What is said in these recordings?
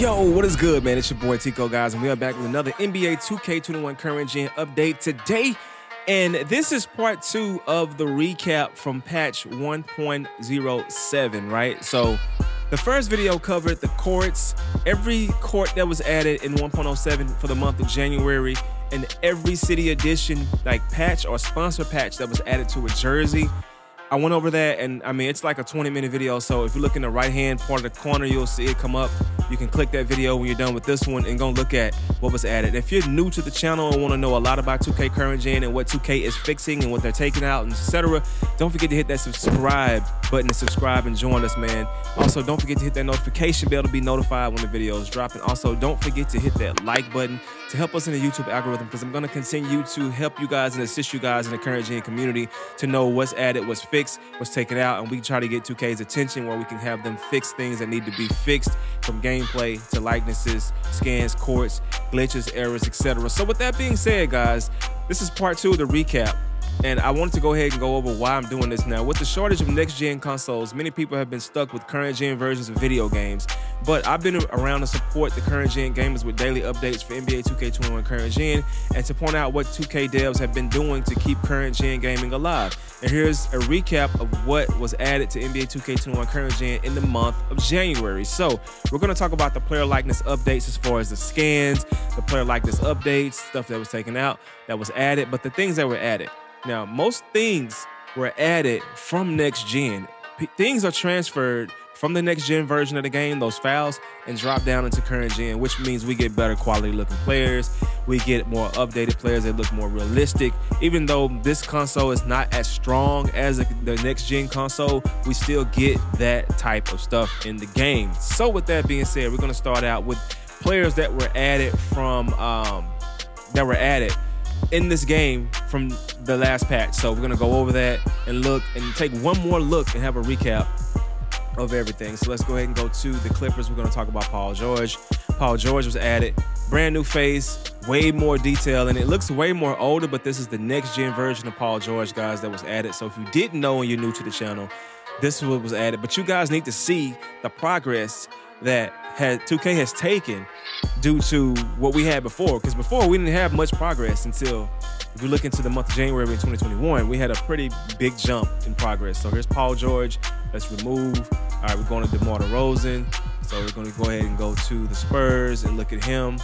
Yo, what is good, man? It's your boy Tico, guys, and we are back with another NBA 2K21 current gen update today. And this is part 2 of the recap from patch 1.07, right? So the first video covered the courts, every court that was added in 1.07 for the month of January, and every city edition like patch or sponsor patch that was added to a jersey. I went over that, and I mean, it's like a 20-minute video, so if you look in the right-hand part of the corner, you'll see it come up. You can click that video when you're done with this one and go look at what was added. If you're new to the channel and want to know a lot about 2K Current Gen and what 2K is fixing and what they're taking out, and etc., don't forget to hit that subscribe button to subscribe and join us, man. Also, don't forget to hit that notification bell to be notified when the videos drop, and also don't forget to hit that like button to help us in the YouTube algorithm, because I'm going to continue to help you guys and assist you guys in the Current Gen community to know what's added, what's fixed, what's taken out, and we try to get 2K's attention where we can have them fix things that need to be fixed, from gameplay to likenesses, scans, courts, glitches, errors, etc. So with that being said, guys, this is part 2 of the recap. And I wanted to go ahead and go over why I'm doing this now. With the shortage of next-gen consoles, many people have been stuck with current-gen versions of video games. But I've been around to support the current-gen gamers with daily updates for NBA 2K21 current-gen and to point out what 2K devs have been doing to keep current-gen gaming alive. And here's a recap of what was added to NBA 2K21 current-gen in the month of January. So we're going to talk about the player likeness updates as far as the scans, the player likeness updates, stuff that was taken out, that was added, but the things that were added. Now, most things were added from next gen. Things are transferred from the next gen version of the game, those files, and drop down into current gen, which means we get better quality looking players. We get more updated players that look more realistic. Even though this console is not as strong as the next gen console, we still get that type of stuff in the game. So with that being said, we're going to start out with players that were added in this game from the last patch. So we're gonna go over that and look and take one more look and have a recap of everything. So let's go ahead and go to the Clippers. We're gonna talk about Paul George. Paul George was added, brand new face, way more detail, and it looks way more older, but this is the next gen version of Paul George, guys, that was added. So if you didn't know and you're new to the channel, this is what was added, but you guys need to see the progress that 2K has taken due to what we had before, because before we didn't have much progress until, if you look into the month of January in 2021, we had a pretty big jump in progress. So here's Paul George. Let's remove. All right, we're going to DeMar DeRozan. So we're going to go ahead and go to the Spurs and look at him.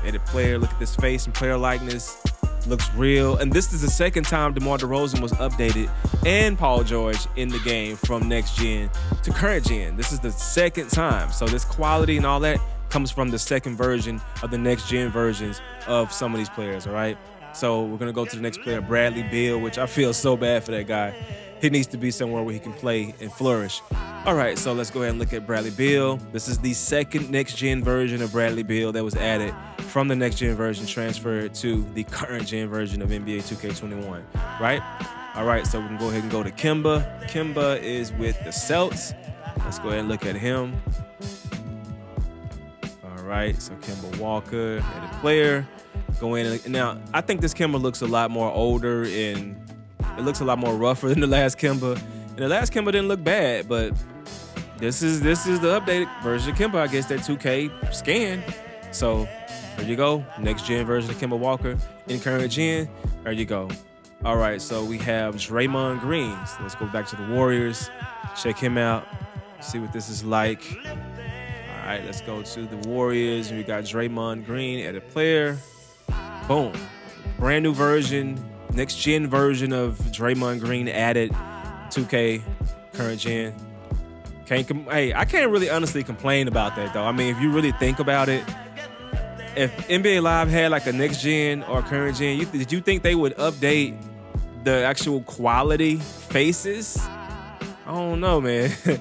Edit player, look at this face and player likeness. Looks real. And this is the second time DeMar DeRozan was updated and Paul George in the game from next gen to current gen. This is the second time. So this quality and all that comes from the second version of the next gen versions of some of these players, all right? So we're gonna go to the next player, Bradley Beal, which I feel so bad for that guy. He needs to be somewhere where he can play and flourish. All right, so let's go ahead and look at Bradley Beal. This is the second next gen version of Bradley Beal that was added from the next gen version, transferred to the current gen version of NBA 2K21, right? All right, so we can go ahead and go to Kemba. Kemba is with the Celtics. Let's go ahead and look at him. All right, so Kemba Walker, edit player. Go in and now I think this Kemba looks a lot more older and it looks a lot more rougher than the last Kemba. And the last Kemba didn't look bad, but this is the updated version of Kemba, I guess, that 2K scanned. So there you go, next gen version of Kemba Walker in current gen. There you go. All right, so we have Draymond Green. So let's go back to the Warriors, check him out, see what this is like. All right, let's go to the Warriors. We got Draymond Green, edit player. Boom. Brand new version, next gen version of Draymond Green added 2K current gen. Hey, I can't really honestly complain about that though. I mean, if you really think about it, if NBA Live had like a next gen or current gen, did you think they would update the actual quality faces? I don't know, man. I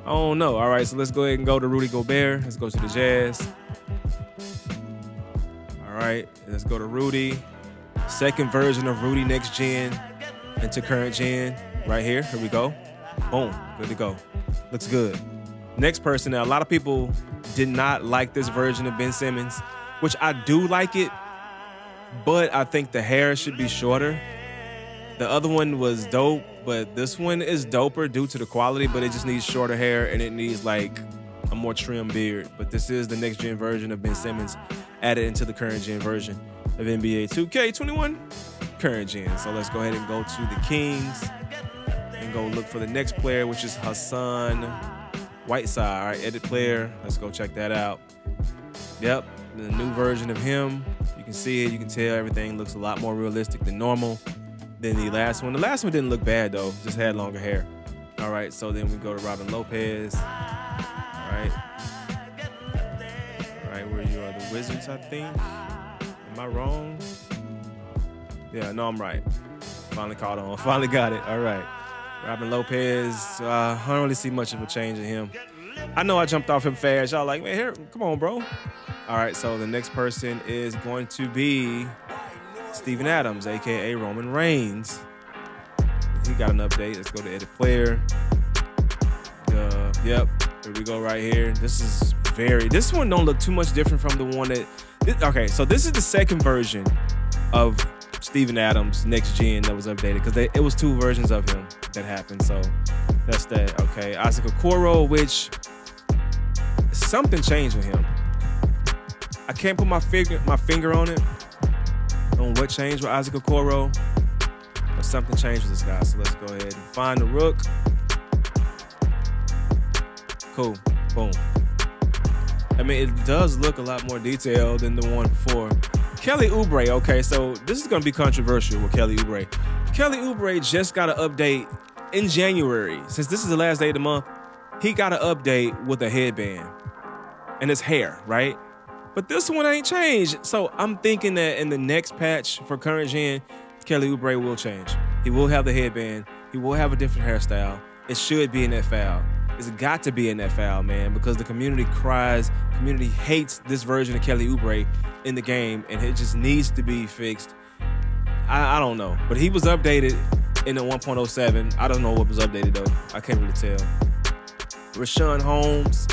don't know. All right, so let's go ahead and go to Rudy Gobert. Let's go to the Jazz. All right, let's go to Rudy. Second version of Rudy next gen into current gen right here. Here we go. Boom, good to go. Looks good. Next person. Now, a lot of people did not like this version of Ben Simmons, which I do like it, but I think the hair should be shorter. The other one was dope, but this one is doper due to the quality, but it just needs shorter hair and it needs like a more trim beard. But this is the next gen version of Ben Simmons added into the current gen version of NBA 2K21 current gen. So let's go ahead and go to the Kings and go look for the next player, which is Hassan Whiteside. All right, edit player. Let's go check that out. Yep, the new version of him. You can see it. You can tell everything looks a lot more realistic than normal than the last one. The last one didn't look bad, though. Just had longer hair. All right, so then we go to Robin Lopez. All right. All right, where you are, the Wizards, I think. Am I wrong? Yeah, no, I'm right. Finally caught on. Finally got it. All right. Robin Lopez, I don't really see much of a change in him. I know I jumped off him fast. Y'all like, man, here, come on, bro. All right, so the next person is going to be Steven Adams, a.k.a. Roman Reigns. He got an update. Let's go to edit player. Yep, here we go right here. This one don't look too much different from the one that, okay, so this is the second version of Steven Adams next gen that was updated because it was two versions of him that happened. So that's that. Okay, Isaac Okoro, which something changed with him. I can't put my finger on it on what changed with Isaac Okoro, but something changed with this guy. So let's go ahead and find the rook. Cool. Boom. I mean, it does look a lot more detailed than the one before. Kelly Oubre, okay, so this is going to be controversial with Kelly Oubre. Kelly Oubre just got an update in January. Since this is the last day of the month, he got an update with a headband and his hair, right? But this one ain't changed. So I'm thinking that in the next patch for current gen, Kelly Oubre will change. He will have the headband. He will have a different hairstyle. It should be in that foul. It's got to be in that foul, man, because the community community hates this version of Kelly Oubre in the game, and it just needs to be fixed. I don't know, but he was updated in the 1.07. I don't know what was updated, though. I can't really tell. Rashawn Holmes.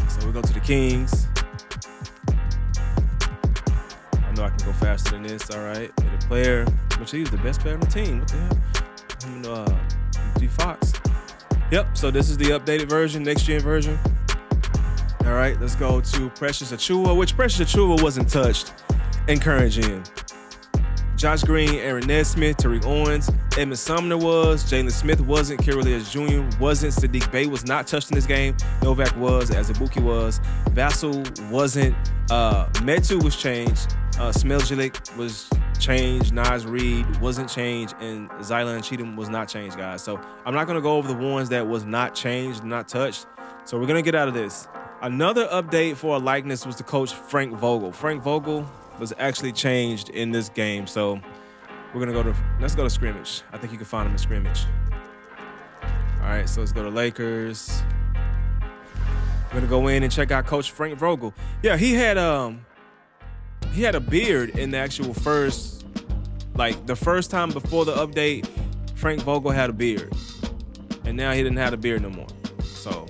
So we go to the Kings. I know I can go faster than this. All right. The player, which he's the best player on the team. What the hell? D Fox. Yep, so this is the updated version, next gen version. All right, let's go to Precious Achiuwa, which Precious Achiuwa wasn't touched in current gen. Josh Green, Aaron Nesmith, Tariq Owens, Edmund Sumner was, Jalen Smith wasn't, Kira Lewis Jr. wasn't, Sadiq Bey was not touched in this game, Novak was, Azubuike was, Vassell wasn't, Metu was changed, Smeljilik was changed, Nas Reed wasn't changed, and Zylan Cheatham was not changed, guys. So I'm not going to go over the ones that was not changed, not touched. So we're going to get out of this. Another update for a likeness was the coach Frank Vogel. Frank Vogel was actually changed in this game. So we're going to let's go to scrimmage. I think you can find him in scrimmage. All right, so let's go to Lakers. We're going to go in and check out Coach Frank Vogel. Yeah, he had a beard in the actual first, like the first time before the update, Frank Vogel had a beard. And now he didn't have a beard no more. So,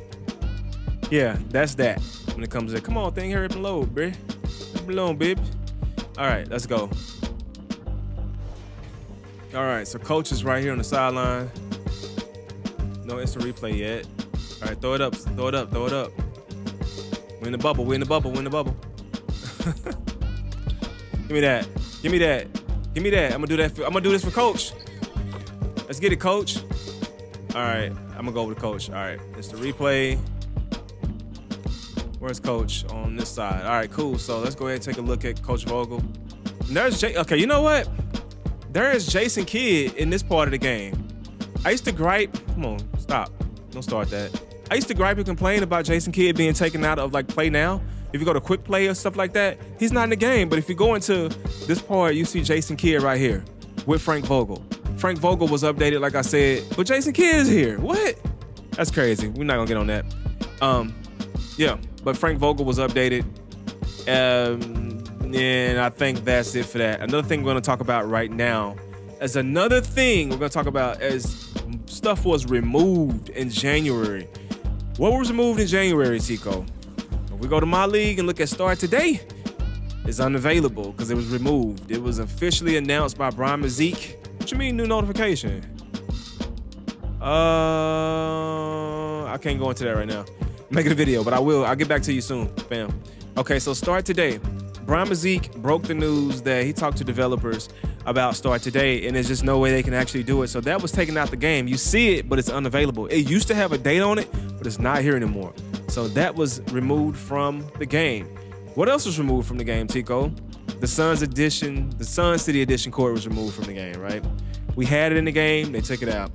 yeah, that's that when it comes to, come on, thing, hurry up and load, bruh. Hurry up and load, baby. All right, let's go. All right, so coach is right here on the sideline. No instant replay yet. All right, throw it up, throw it up, throw it up. We're in the bubble, we're in the bubble, we're in the bubble. Give me that. Give me that. Give me that. I'm gonna do this for coach. Let's get it, coach. All right. I'm gonna go with the coach. All right. It's the replay. Where's coach? On this side. All right, cool. So let's go ahead and take a look at Coach Vogel. And there's okay, you know what? There is Jason Kidd in this part of the game. I used to gripe. Come on, stop. Don't start that. I used to gripe and complain about Jason Kidd being taken out of like play now. If you go to quick play or stuff like that, he's not in the game. But if you go into this part, you see Jason Kidd right here with Frank Vogel. Frank Vogel was updated, like I said, but Jason Kidd is here. What? That's crazy. We're not gonna get on that. Yeah, but Frank Vogel was updated. And I think that's it for that. Another thing we're gonna talk about right now is another thing we're gonna talk about as stuff was removed in January. What was removed in January, Tico? If we go to my league and look at Start Today, it's unavailable because it was removed. It was officially announced by Brian Mazik. What you mean new notification? I can't go into that right now. making a video, but I'll get back to you soon, fam. Okay, so Start Today. Brian Mazik broke the news that he talked to developers about Start Today, and there's just no way they can actually do it. So that was taken out the game. You see it, but it's unavailable. It used to have a date on it, but it's not here anymore. So that was removed from the game. What else was removed from the game, Tico? The Suns City Edition court was removed from the game, right? We had it in the game, they took it out.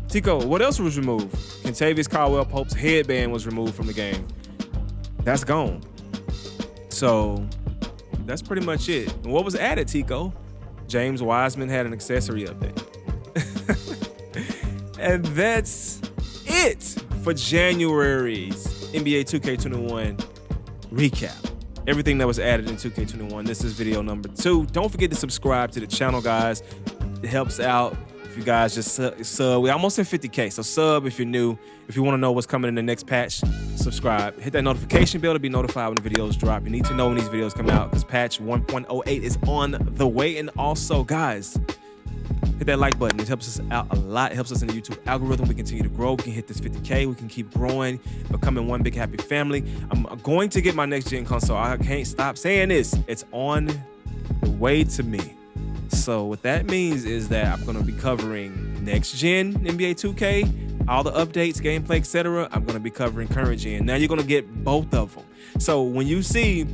Tico, what else was removed? Kentavious Caldwell-Pope's headband was removed from the game. That's gone. So that's pretty much it. And what was added, Tico? James Wiseman had an accessory update. And that's it for January's NBA 2K21 recap. Everything that was added in 2K21. This is video number 2. Don't forget to subscribe to the channel, guys. It helps out if you guys just sub. We're almost at 50K, so sub if you're new. If you want to know what's coming in the next patch, subscribe. Hit that notification bell to be notified when the videos drop. You need to know when these videos come out because patch 1.08 is on the way. And also, guys, hit that like button. It helps us out a lot. It helps us in the YouTube algorithm. We continue to grow. We can hit this 50K. We can keep growing, becoming one big happy family. I'm going to get my next gen console. I can't stop saying this. It's on the way to me. So what that means is that I'm going to be covering next gen NBA 2K, all the updates, gameplay, etc. I'm going to be covering current gen. Now you're going to get both of them. So when you see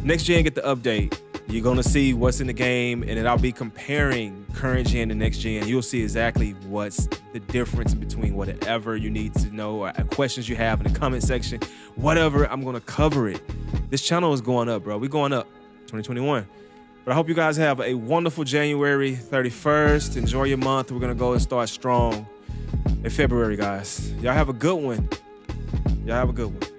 next gen get the update, you're going to see what's in the game, and then I'll be comparing current gen to next gen. You'll see exactly what's the difference between whatever you need to know or questions you have in the comment section. Whatever, I'm going to cover it. This channel is going up, bro. We're going up 2021. But I hope you guys have a wonderful January 31st. Enjoy your month. We're going to go and start strong in February, guys. Y'all have a good one. Y'all have a good one.